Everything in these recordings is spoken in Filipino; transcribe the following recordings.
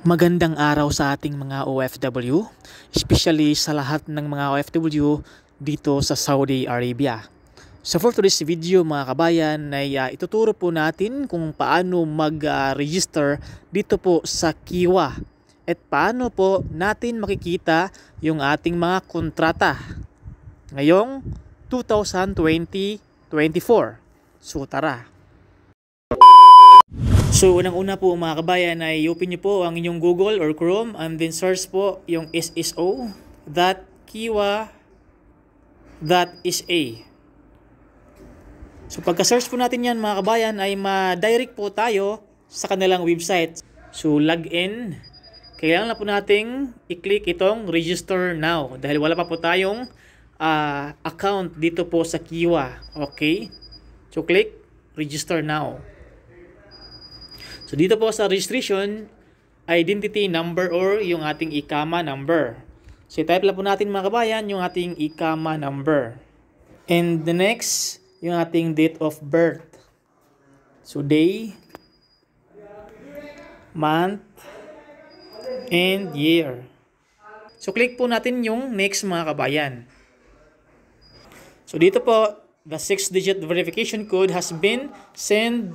Magandang araw sa ating mga OFW, especially sa lahat ng mga OFW dito sa Saudi Arabia. So for today's video mga kabayan ay ituturo po natin kung paano mag-register dito po sa Kiwa at paano po natin makikita yung ating mga kontrata ngayong 2020-24. So tara! So unang-una po mga kabayan ay open nyo po ang inyong Google or Chrome and then search po yung sso.kiwa.sa. So pagka-search po natin yan mga kabayan ay ma-direct po tayo sa kanilang website. So login, kailangan na po nating i-click itong register now dahil wala pa po tayong account dito po sa Kiwa. Okay? So click register now. So dito po sa registration, identity number or yung ating ICAMA number. So type lang po natin mga kabayan yung ating ICAMA number. And the next, yung ating date of birth. So day, month, and year. So click po natin yung next mga kabayan. So dito po, the 6-digit verification code has been sent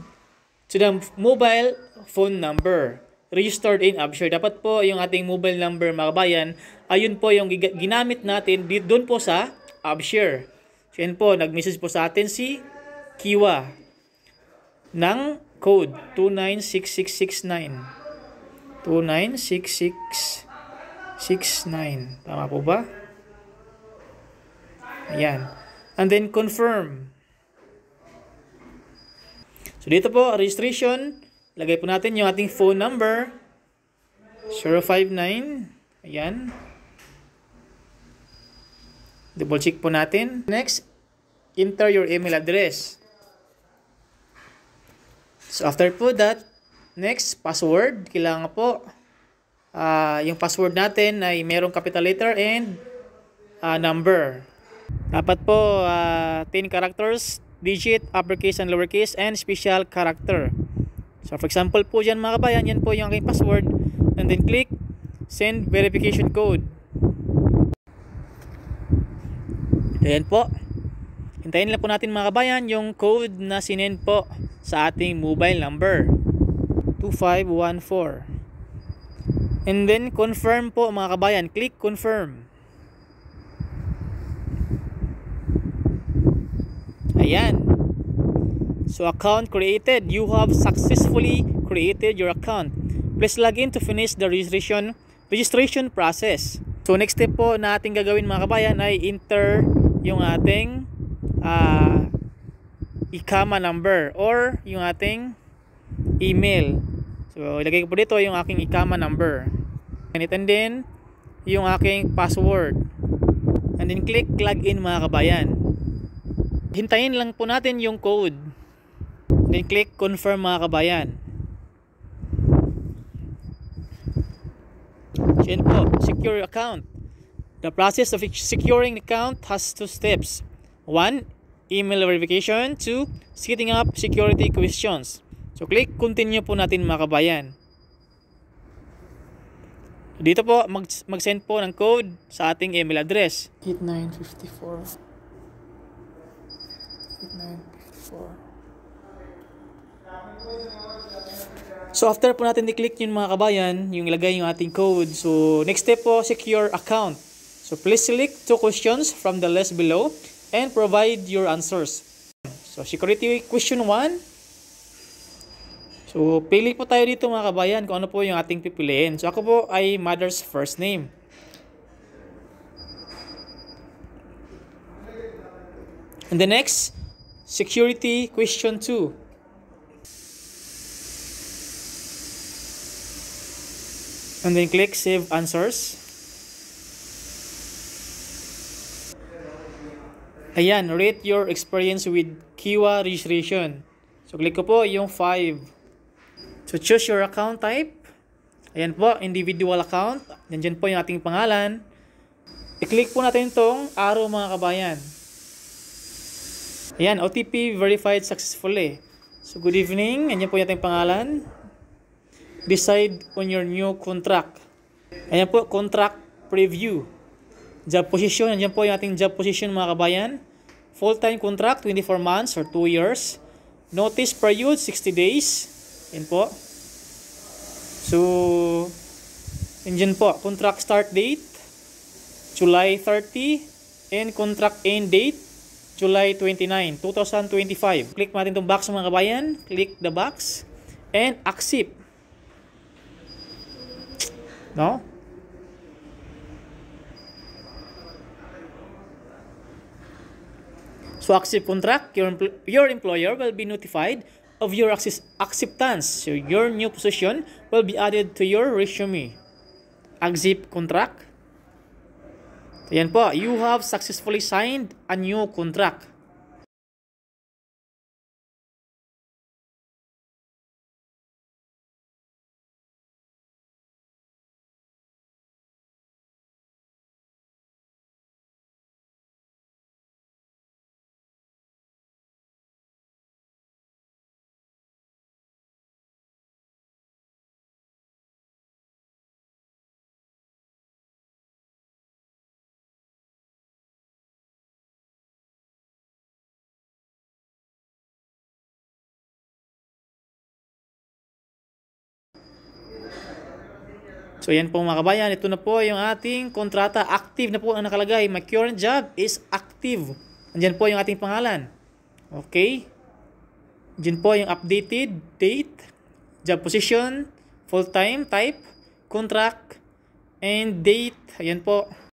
to the mobile phone number registered in Abshare. Dapat po yung ating mobile number mga kabayan, ayun po yung ginamit natin doon po sa Abshare. So yan po, nag-message po sa atin si Kiwa ng code 296669. 296669. Tama po ba? Ayan. And then confirm. So dito po, registration, lagay po natin yung ating phone number, 059, ayan. Double check po natin. Next, enter your email address. So after po that, next, password, kailangan po, yung password natin ay merong capital letter and number. Dapat po 10 characters, digit, uppercase and lowercase, and special character. So for example po dyan mga kabayan, yan po yung aking password. And then click send verification code. Ayan po. Hintayin lang po natin mga kabayan yung code na sinend po sa ating mobile number 2514. And then confirm po mga kabayan. Click confirm. Ayan. So account created. You have successfully created your account. Please log in to finish the registration process. So next step po na ating gagawin mga kabayan ay enter yung ating ICAMA number or yung ating email. So ilagay ko po dito yung aking ICAMA number. And then yung aking password. And then click login mga kabayan. Hintayin lang po natin yung code. Then click confirm mga kabayan. So yun po, secure account. The process of securing the account has 2 steps. 1, email verification. 2, setting up security questions. So click continue po natin mga kabayan. Dito po, mag-send po ng code sa ating email address. 8954. So after po natin i-click yun mga kabayan, yung ilagay yung ating code. So next step po, secure account. So please select 2 questions from the list below and provide your answers. So security question 1. So pili po tayo dito mga kabayan kung ano po yung ating pipiliin. So ako po ay mother's first name. And the next, security question 2. And then click save answers. Ayan, rate your experience with Kiwa registration. So click ko po yung 5. So choose your account type. Ayan po, individual account. Nandiyan po yung ating pangalan. I-click po natin itong arrow mga kabayan. Ayan, OTP verified successfully. So good evening, yan po yung ating pangalan. decide on your new contract. Ayan po, contract preview. Job position, nandiyan po yung ating job position mga kabayan. Full-time contract, 24 months or 2 years. Notice period, 60 days. Ayan po. So, nandiyan po, contract start date, July 30. And contract end date, July 29, 2025. Click natin itong box mga kabayan. Click the box. And accept. No? So accept contract, your employer will be notified of your acceptance. So your new position will be added to your resume. Accept contract. Ayan po, you have successfully signed a new contract. So yan po mga kabayan, ito na po yung ating kontrata. Active na po ang nakalagay. My current job is active. Andyan po yung ating pangalan. Okay. Andyan po yung updated date, job position, full-time type, contract, and date. Ayan po.